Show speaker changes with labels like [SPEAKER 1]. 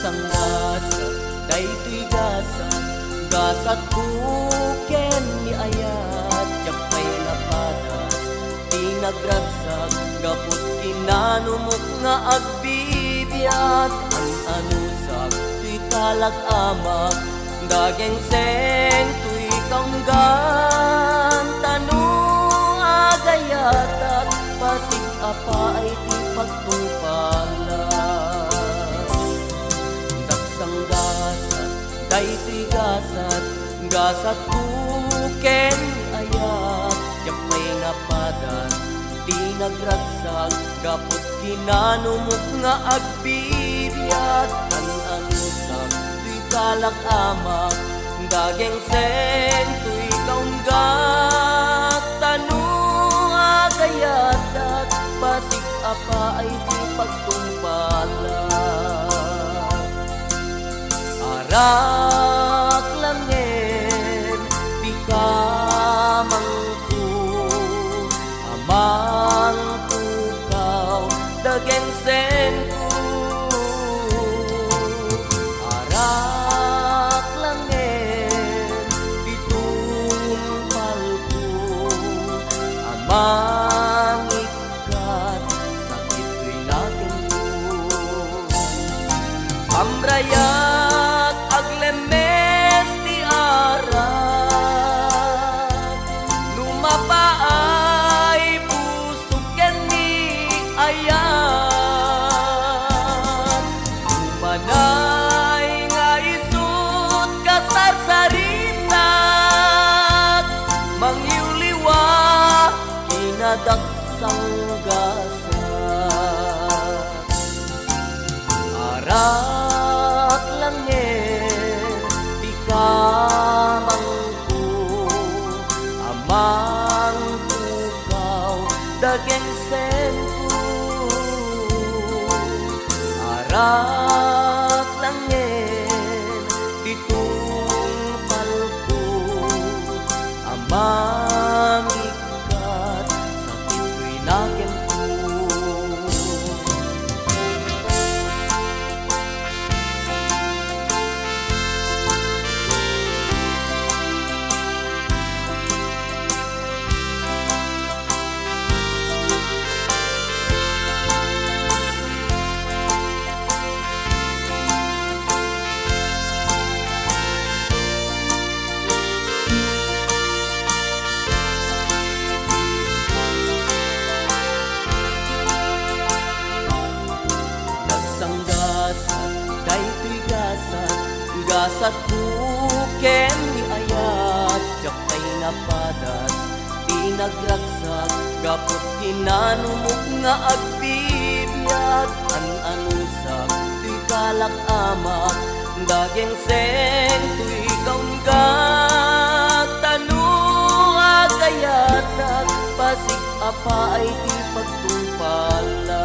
[SPEAKER 1] Dagsang gasat, daytoy gasat, gasat buken ni ayat, japay napadas, tinagragsak, gapot kinanumok nga agbibiyat, an-anusak, tuy talag-amak, dageng seng tuy kaunggan, tanong agayatak, pasig apa ay ti pagtungpala. Dagsang gasat, daytoy gasat, gasat buken ayat, japay napadas, tinagragsak, gapot kinanumok nga agbibiyat, an-anusak, tuy kalak-amak, dageng seng tuy kaunggat, tanong agayatak, pasig apa ay di pagtumpala. Arak langen, di ka mangku, amang pukaw, dageng sengku. Arak langen, di tumpalku, amang ikat, sakit ko'y nakenku. Pamrayat aglemes ti arak, lumapaay pusok ken ni ayan, humanay nga isut kasarsaritak, mangyuliwa kinadaksang gasat. Arak langen, di ka mangku, amang pukaw, dageng sengku. Arak langen, di tumpalku, amang ikat, sakit ko'y nakenku. Dagsang gasat, daytoy gasat, gasat buken ni ayat, japay napadas, tinagragsak, gapot kinanumok nga agbibiyat, an-anusak, tuy kalak-amak, dageng seng tuy kaunggat, tanong agayatak, pasig apa ay di pagtumpala. Arak langen, di ka mangku, amang pukaw, dageng sengku. Arak langen, di tumpalku, amang ikat, sakit ko'y nakenku. Pamrayat aglemes ti arak, lumapaay pusok ken ni ayat, japay napadas, tinagragsak, gapot kinanumok nga agbibiyat, an-anusak, tuy kalak-amak, dageng seng tuy kaunggat, tanong agayatak, pasig apa ay di pagtumpala.